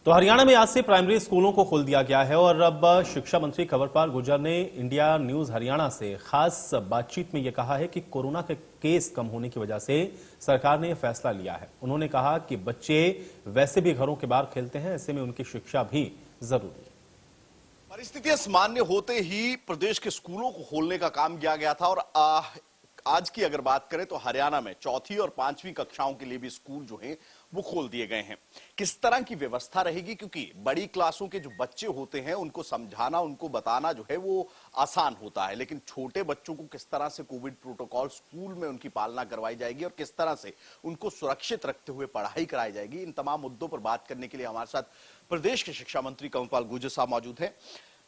तो हरियाणा में आज से प्राइमरी स्कूलों को खोल दिया गया है और अब शिक्षा मंत्री कंवरपाल गुर्जर ने इंडिया न्यूज हरियाणा से खास बातचीत में यह कहा है कि कोरोना के केस कम होने की वजह से सरकार ने यह फैसला लिया है। उन्होंने कहा कि बच्चे वैसे भी घरों के बाहर खेलते हैं, ऐसे में उनकी शिक्षा भी जरूरी है। परिस्थितियां सामान्य होते ही प्रदेश के स्कूलों को खोलने का काम किया गया था और आज की अगर बात करें तो हरियाणा में चौथी और पांचवी कक्षाओं के लिए भी स्कूल जो हैं वो खोल दिए गए हैं। किस तरह की व्यवस्था रहेगी, क्योंकि बड़ी क्लासों के जो बच्चे होते हैं उनको समझाना, उनको बताना जो है वो आसान होता है, लेकिन छोटे बच्चों को किस तरह से कोविड प्रोटोकॉल स्कूल में उनकी पालना करवाई जाएगी और किस तरह से उनको सुरक्षित रखते हुए पढ़ाई कराई जाएगी, इन तमाम मुद्दों पर बात करने के लिए हमारे साथ प्रदेश के शिक्षा मंत्री कंवरपाल गुर्जर साहब मौजूद हैं।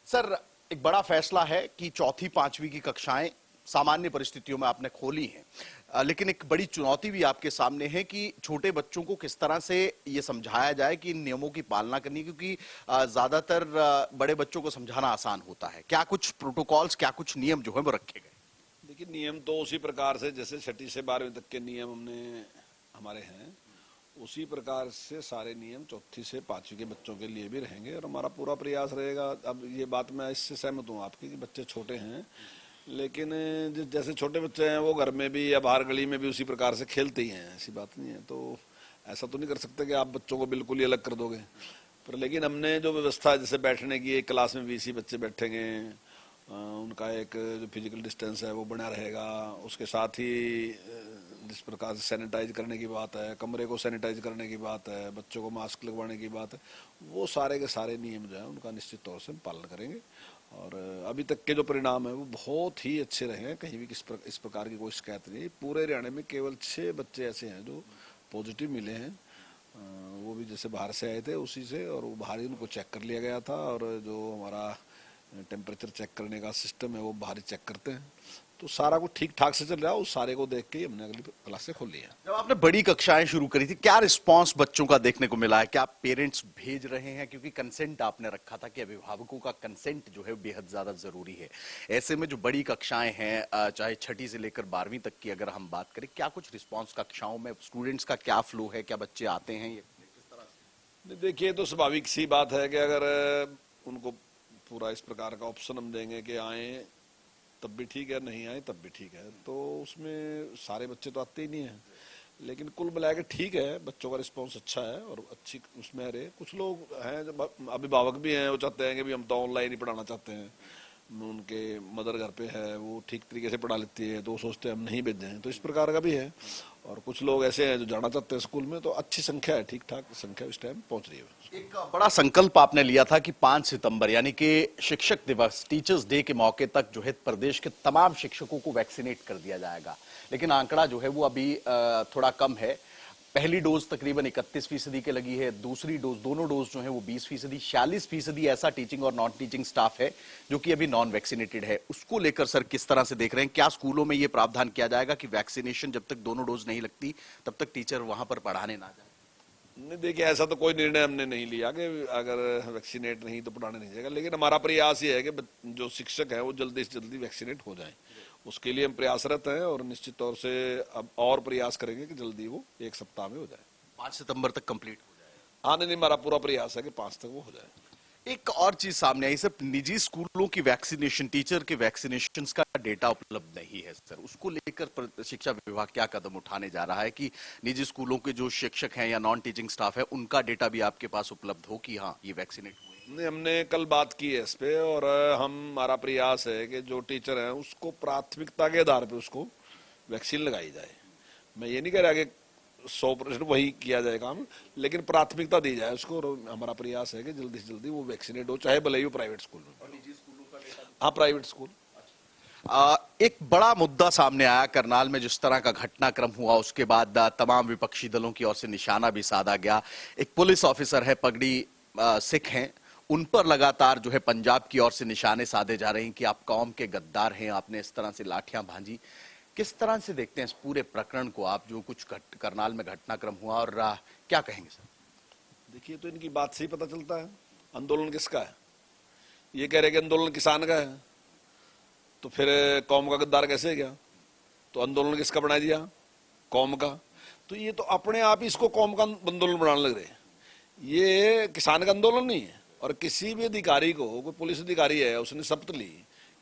सर, एक बड़ा फैसला है कि चौथी पांचवी की कक्षाएं सामान्य परिस्थितियों में आपने खोली हैं, लेकिन एक बड़ी चुनौती भी आपके सामने है कि छोटे बच्चों को किस तरह से ये समझाया जाए कि इन नियमों की पालना करनी, क्योंकि ज्यादातर बड़े बच्चों को समझाना आसान होता है। क्या कुछ प्रोटोकॉल्स, क्या कुछ नियम जो है वो रखे गए? देखिए, नियम तो उसी प्रकार से जैसे छठी से 12वीं तक के नियम हमारे हैं, उसी प्रकार से सारे नियम चौथी से पांचवी के बच्चों के लिए भी रहेंगे और हमारा पूरा प्रयास रहेगा। अब ये बात मैं इससे सहमत हूँ आपकी कि बच्चे छोटे हैं, लेकिन जैसे छोटे बच्चे हैं वो घर में भी या बाहर गली में भी उसी प्रकार से खेलते ही हैं, ऐसी बात नहीं है। तो ऐसा तो नहीं कर सकते कि आप बच्चों को बिल्कुल ही अलग कर दोगे, पर लेकिन हमने जो व्यवस्था जैसे बैठने की, एक क्लास में 20 ही बच्चे बैठेंगे, उनका एक जो फिजिकल डिस्टेंस है वो बना रहेगा। उसके साथ ही जिस प्रकार से सैनिटाइज करने की बात है, कमरे को सैनिटाइज करने की बात है, बच्चों को मास्क लगवाने की बात है, वो सारे के सारे नियम जो है उनका निश्चित तौर से पालन करेंगे। और अभी तक के जो परिणाम है वो बहुत ही अच्छे रहे हैं, कहीं भी इस प्रकार की कोई शिकायत नहीं। पूरे हरियाणा में केवल 6 बच्चे ऐसे हैं जो पॉजिटिव मिले हैं, वो भी जैसे बाहर से आए थे उसी से, और वो बाहर ही उनको चेक कर लिया गया था। और जो हमारा टेम्परेचर चेक करने का सिस्टम है वो बाहर ही चेक करते हैं, तो सारा कुछ ठीक ठाक से चल रहा है। उस सारे को देख के ही हमने अगली क्लास से खोल लिया। जब आपने बड़ी कक्षाएं शुरू करी थी, क्या रिस्पांस बच्चों का देखने को मिला है? क्या पेरेंट्स भेज रहे हैं? क्योंकि कंसेंट आपने रखा था कि अभिभावकों का कंसेंट जो है बेहद ज्यादा जरूरी है। ऐसे में जो बड़ी कक्षाएं हैं, चाहे छठी से लेकर 12वीं तक की अगर हम बात करें, क्या कुछ रिस्पॉन्स कक्षाओं में स्टूडेंट्स का क्या फ्लो है, क्या बच्चे आते हैं, ये किस तरह से? देखिए, तो स्वाभाविक सी बात है कि अगर उनको पूरा इस प्रकार का ऑप्शन हम देंगे कि आए तब भी ठीक है, नहीं आए तब भी ठीक है, तो उसमें सारे बच्चे तो आते ही नहीं हैं। लेकिन कुल मिला के ठीक है, बच्चों का रिस्पांस अच्छा है और अच्छी उसमें रहे। कुछ लोग हैं जो अभिभावक भी हैं, वो चाहते हैं कि भी हम तो ऑनलाइन ही पढ़ाना चाहते हैं, उनके मदर घर पे है, वो ठीक तरीके से पढ़ा लेती है, तो सोचते हैं हम नहीं भेजें, तो इस प्रकार का भी है। और कुछ लोग ऐसे हैं जो जाना चाहते हैं स्कूल में, तो अच्छी संख्या है, ठीक ठाक संख्या इस टाइम पहुंच रही है। एक बड़ा संकल्प आपने लिया था कि 5 सितंबर यानी कि शिक्षक दिवस, टीचर्स डे के मौके तक जो है प्रदेश के तमाम शिक्षकों को वैक्सीनेट कर दिया जाएगा, लेकिन आंकड़ा जो है वो अभी थोड़ा कम है। पहली डोज तकरीबन 31% के लगी है, दूसरी डोज, दोनों डोज जो है वो 20%, 46% ऐसा टीचिंग और नॉन टीचिंग स्टाफ है जो कि अभी नॉन वैक्सीनेटेड है। उसको लेकर सर किस तरह से देख रहे हैं? क्या स्कूलों में ये प्रावधान किया जाएगा कि वैक्सीनेशन जब तक दोनों डोज नहीं लगती तब तक टीचर वहां पर पढ़ाने ना जाए? नहीं, देखिए, ऐसा तो कोई निर्णय हमने नहीं लिया कि अगर वैक्सीनेट नहीं तो पढ़ाने नहीं जाएगा, लेकिन हमारा प्रयास ये है कि जो शिक्षक है वो जल्दी से जल्दी वैक्सीनेट हो जाए। उसके लिए हम प्रयासरत हैं और निश्चित तौर से अब और प्रयास करेंगे कि जल्दी वो 1 सप्ताह में हो जाए, 5 सितंबर तक कंप्लीट हो जाए। हाँ, नहीं, हमारा पूरा प्रयास है कि 5 तक वो हो जाए। एक और चीज सामने आई सर, निजी स्कूलों की वैक्सीनेशन, टीचर के वैक्सीनेशन का डेटा उपलब्ध नहीं है सर, उसको लेकर शिक्षा विभाग क्या कदम उठाने जा रहा है कि निजी स्कूलों के जो शिक्षक हैं या नॉन टीचिंग स्टाफ है उनका डेटा भी आपके पास उपलब्ध हो कि हाँ ये वैक्सीनेट हुए? नहीं, हमने कल बात की है इस पे, और हमारा प्रयास है कि जो टीचर है उसको प्राथमिकता के आधार पे उसको वैक्सीन लगाई जाए। मैं ये नहीं कह रहा कि 100% वही किया जाए काम, लेकिन प्राथमिकता दी जाए उसको, और हमारा प्रयास है कि जल्दी से जल्दी वो वैक्सीनेट हो, चाहे भले ही वो प्राइवेट स्कूल में। हाँ, प्राइवेट स्कूल। एक बड़ा मुद्दा सामने आया करनाल में, जिस तरह का घटनाक्रम हुआ उसके बाद तमाम विपक्षी दलों की ओर से निशाना भी साधा गया। एक पुलिस ऑफिसर है, पगड़ी सिख हैं, उन पर लगातार जो है पंजाब की ओर से निशाने साधे जा रहे हैं कि आप कौम के गद्दार हैं, आपने इस तरह से लाठियां भांजी। किस तरह से देखते हैं इस पूरे प्रकरण को आप, जो कुछ करनाल में घटनाक्रम हुआ, और क्या कहेंगे सर? देखिए, तो इनकी बात से ही पता चलता है आंदोलन किसका है। ये कह रहे कि आंदोलन किसान का है, तो फिर कौम का गद्दार कैसे गया? तो आंदोलन किसका बना दिया? कौम का। तो ये तो अपने आप ही इसको कौम का आंदोलन बनाने लग रहे हैं। ये किसान का आंदोलन नहीं है। और किसी भी अधिकारी को, कोई पुलिस अधिकारी है, उसने शपथ ली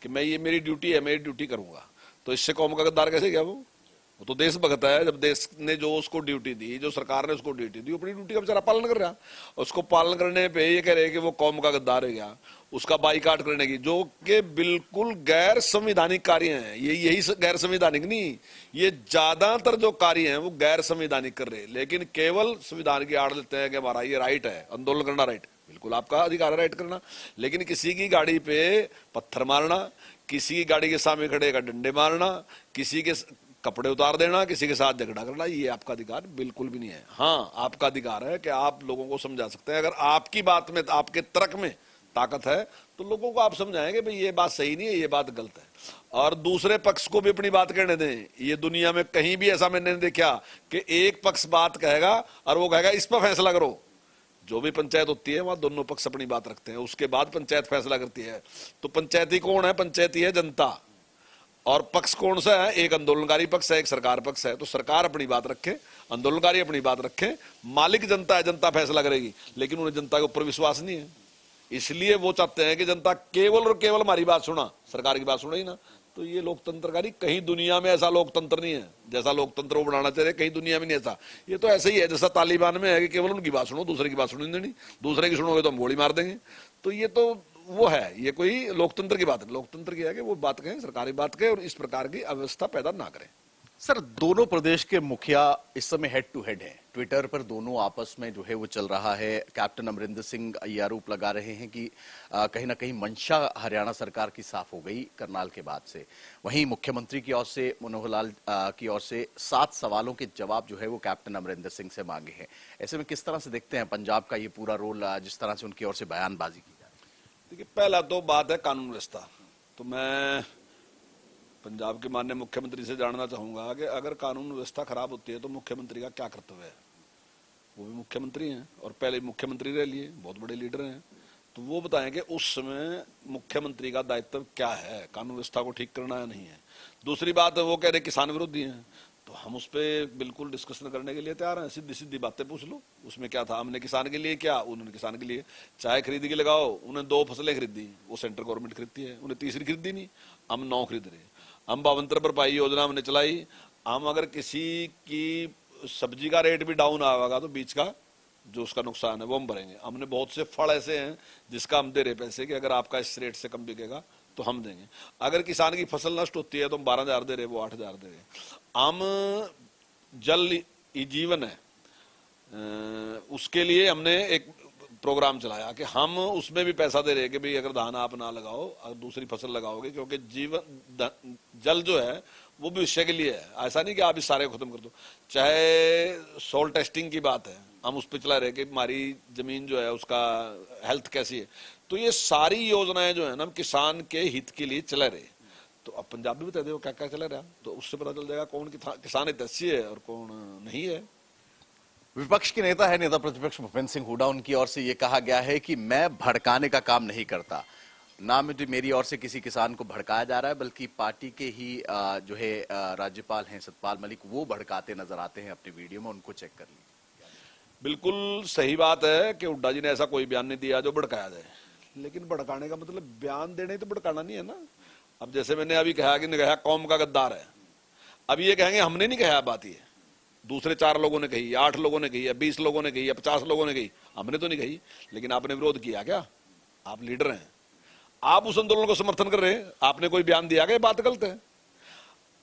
कि मैं ये मेरी ड्यूटी है, मेरी ड्यूटी करूंगा, तो इससे कौम का गद्दार कैसे गया? वो तो देशभक्त है। जब देश ने जो उसको ड्यूटी दी, जो सरकार ने उसको ड्यूटी दी, अपनी ड्यूटी का बेचारा पालन कर रहा। उसको पालन करने पे ये कह रहे कि वो कौम का गद्दार है गया, उसका बाईकाट करने की, जो कि बिल्कुल गैर संवैधानिक कार्य हैं। ये यही गैर संवैधानिक नहीं, ये ज्यादातर जो कार्य हैं वो गैर संवैधानिक कर रहे हैं, लेकिन केवल संविधान की आड़ लेते हैं कि हमारा ये राइट है, आंदोलन करना राइट, बिल्कुल आपका अधिकार है राइट करना। लेकिन किसी की गाड़ी पे पत्थर मारना, किसी की गाड़ी के सामने खड़े का डंडे मारना, किसी के कपड़े उतार देना, किसी के साथ झगड़ा करना, ये आपका अधिकार बिल्कुल भी नहीं है। हाँ, आपका अधिकार है कि आप लोगों को समझा सकते हैं। अगर आपकी बात में, आपके तर्क में ताकत है तो लोगों को आप समझाएंगे भाई ये बात सही नहीं है, ये बात गलत है। और दूसरे पक्ष को भी अपनी बात कहने दें। ये दुनिया में कहीं भी ऐसा मैंने नहीं देखा कि एक पक्ष बात कहेगा और वो कहेगा इस पर फैसला करो। जो भी पंचायत होती है वहां दोनों पक्ष अपनी बात रखते हैं, उसके बाद पंचायत फैसला करती है। तो पंचायती कौन है? पंचायती है जनता। और पक्ष कौन सा है? एक आंदोलनकारी पक्ष है, एक सरकार पक्ष है। तो सरकार अपनी बात रखे, आंदोलनकारी अपनी बात रखे, मालिक जनता है, जनता फैसला करेगी। लेकिन उन्हें जनता के ऊपर विश्वास नहीं है, इसलिए वो चाहते हैं कि जनता केवल और केवल हमारी बात सुना, सरकार की बात सुना ही ना। तो ये लोकतंत्र का नहीं, कहीं दुनिया में ऐसा लोकतंत्र नहीं है जैसा लोकतंत्र वो बनाना चाह रहे, कहीं दुनिया में नहीं ऐसा। ये तो ऐसे ही है जैसा तालिबान में है कि केवल उनकी बात सुनो, दूसरे की बात सुननी नहीं, दूसरे की सुनोगे तो हम गोली मार देंगे। तो ये तो वो है, ये कोई लोकतंत्र की बात है। लोकतंत्र की है कि वो बात कहें, सरकारी बात कहें और इस प्रकार की अव्यवस्था पैदा ना करें। सर, दोनों प्रदेश के मुखिया इस समय हेड टू हेड हैं। ट्विटर पर दोनों आपस में जो है वो चल रहा है। कैप्टन अमरिंदर सिंह ये आरोप लगा रहे हैं कि कहीं ना कहीं मंशा हरियाणा सरकार की साफ हो गई करनाल के बाद से। वहीं मुख्यमंत्री की ओर से, मनोहर लाल की ओर से 7 सवालों के जवाब जो है वो कैप्टन अमरिंदर सिंह से मांगे हैं। ऐसे में किस तरह से देखते हैं पंजाब का ये पूरा रोल, जिस तरह से उनकी ओर से बयानबाजी की जा रही है? देखिए, पहला तो बात है कानून व्यवस्था। तो मैं पंजाब के माननीय मुख्यमंत्री से जानना चाहूंगा कि अगर कानून व्यवस्था खराब होती है तो मुख्यमंत्री का क्या कर्तव्य है? वो भी मुख्यमंत्री हैं और पहले मुख्यमंत्री रह लिए, बहुत बड़े लीडर हैं। तो वो बताएं कि उस समय मुख्यमंत्री का दायित्व क्या है, कानून व्यवस्था को ठीक करना या नहीं है। दूसरी बात है, वो कह रहे किसान विरोधी हैं, तो हम उस पर बिल्कुल डिस्कशन करने के लिए तैयार हैं। सीधी सीधी बातें पूछ लो, उसमें क्या था? हमने किसान के लिए क्या, उन्होंने किसान के लिए। चाय खरीद के लगाओ, उन्हें 2 फसलें खरीदी, वो सेंट्रल गवर्नमेंट खरीदती है, उन्हें तीसरी खरीदी नहीं, हम 9 खरीद रहे। हम 52 भरपाई योजना हमने चलाई। हम अगर किसी की सब्जी का रेट भी डाउन आएगा तो बीच का जो उसका नुकसान है वो हम भरेंगे। हमने बहुत से फल ऐसे हैं जिसका हम दे रहे पैसे कि अगर आपका इस रेट से कम बिकेगा तो हम देंगे। अगर किसान की फसल नष्ट होती है तो हम 12,000 दे रहे, वो 8,000 दे रहे। हम जल जीवन है, उसके लिए हमने एक प्रोग्राम चलाया कि हम उसमें भी पैसा दे रहे कि भाई अगर धान आप ना लगाओ, अगर दूसरी फसल लगाओगे, क्योंकि जीवन जल जो है वो भी विषय के लिए है। ऐसा नहीं कि आप इस सारे को खत्म कर दो। चाहे सॉइल टेस्टिंग की बात है, हम उस पर चला रहे कि हमारी जमीन जो है उसका हेल्थ कैसी है। तो ये सारी योजनाएं जो है ना, हम किसान के हित के लिए चला रहे। तो अब पंजाब में बता दो क्या क्या चला रहा, तो उससे पता चल जाएगा कौन किसान हितैषी है और कौन नहीं है। विपक्ष के नेता है, नेता प्रतिपक्ष भूपेंद्र सिंह हुड्डा, उनकी ओर से ये कहा गया है कि मैं भड़काने का काम नहीं करता, ना मेरी ओर से किसी किसान को भड़काया जा रहा है, बल्कि पार्टी के ही जो है राज्यपाल हैं सतपाल मलिक, वो भड़काते नजर आते हैं अपनी वीडियो में, उनको चेक कर लीजिए। बिल्कुल सही बात है कि हुड्डा जी ने ऐसा कोई बयान नहीं दिया जो भड़काया जाए, लेकिन भड़काने का मतलब बयान देने तो भड़काना नहीं है ना। अब जैसे मैंने अभी कहा कि कहा कौम का गद्दार है, अब ये कहेंगे हमने नहीं कहा बात, ये दूसरे 4 लोगों ने कही, 8 लोगों ने कही, 20 लोगों ने कही, 50 लोगों ने कही, हमने तो नहीं कही। लेकिन आपने विरोध किया क्या? आप लीडर हैं, आप उस आंदोलन को समर्थन कर रहे हैं, आपने कोई बयान दिया कि बात गलत है?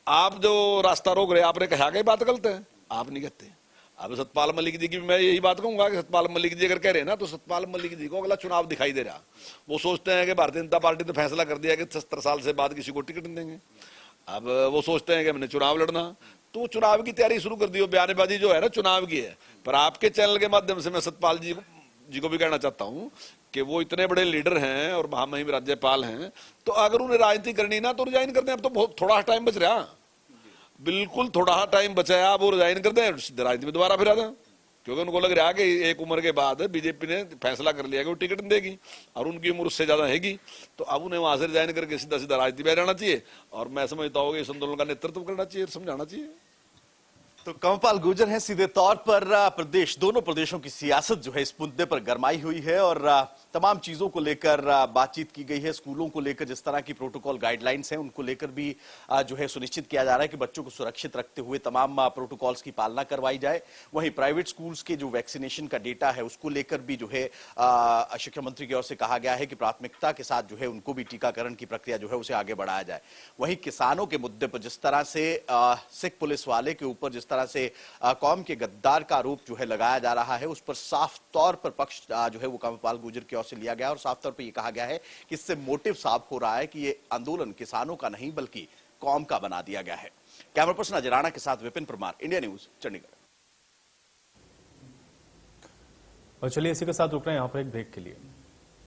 आप जो रास्ता रोक रहे, आपने कहा कि बात गलत है? आप नहीं कहते। अब सतपाल मलिक जी की मैं यही बात कहूंगा कि सतपाल मलिक जी अगर कह रहे हैं ना, तो सतपाल मलिक जी को अगला चुनाव दिखाई दे रहा। वो सोचते हैं कि भारतीय जनता पार्टी ने फैसला कर दिया कि 70 साल से बाद किसी को टिकट नहीं देंगे। अब वो सोचते हैं कि हमने चुनाव लड़ना, तो चुनाव की तैयारी शुरू कर दी। बयानबाजी जो है ना चुनाव की है। पर आपके चैनल के माध्यम से मैं सतपाल जी को भी कहना चाहता हूं कि वो इतने बड़े लीडर हैं और महामहिम राज्यपाल हैं, तो अगर उन्हें राजनीति करनी ना तो रिजाइन कर दें। अब तो बहुत थोड़ा टाइम बच रहा, बिल्कुल थोड़ा टाइम बचा है, आप वो रिजाइन कर दें, राजनीति में दोबारा फिर आ जाए। क्योंकि उनको लग रहा है कि एक उम्र के बाद बीजेपी ने फैसला कर लिया कि वो टिकट नहीं देगी और उनकी उम्र उससे ज्यादा हैगी, तो अब उन्हें वहां से रिजाइन करके सीधा सीधा राजनीति में रहना चाहिए। और मैं समझता हूँ कि इस आंदोलन का नेतृत्व करना चाहिए, समझाना चाहिए। तो कंवरपाल गुर्जर हैं सीधे तौर पर दोनों प्रदेशों की सियासत जो है इस मुद्दे पर गरमाई हुई है और तमाम चीजों को लेकर बातचीत की गई है। स्कूलों को लेकर जिस तरह की प्रोटोकॉल गाइडलाइंस हैं उनको लेकर भी जो है सुनिश्चित किया जा रहा है कि बच्चों को सुरक्षित रखते हुए तमाम प्रोटोकॉल्स की पालना करवाई जाए। वहीं प्राइवेट स्कूल्स के जो वैक्सीनेशन का डेटा है उसको लेकर भी जो है शिक्षा मंत्री की ओर से कहा गया है कि प्राथमिकता के साथ जो है उनको भी टीकाकरण की प्रक्रिया जो है उसे आगे बढ़ाया जाए। वहीं किसानों के मुद्दे पर जिस तरह से सिख पुलिस वाले के ऊपर जिस तरह से कौम के गद्दार का आरोप जो है लगाया जा रहा है उस पर साफ तौर पर पक्ष जो है वो कंवरपाल गुर्जर की ओर से लिया गया और साफ तौर पर यह कहा गया है कि इससे मोटिव साफ हो रहा है कि ये आंदोलन किसानों का नहीं बल्कि कौम का बना दिया गया है। कैमरा पर्सन अजय राणा के साथ विपिन परमार, इंडिया न्यूज, चंडीगढ़। और चलिए इसी के साथ रुक रहे हैं यहां पर एक ब्रेक के लिए।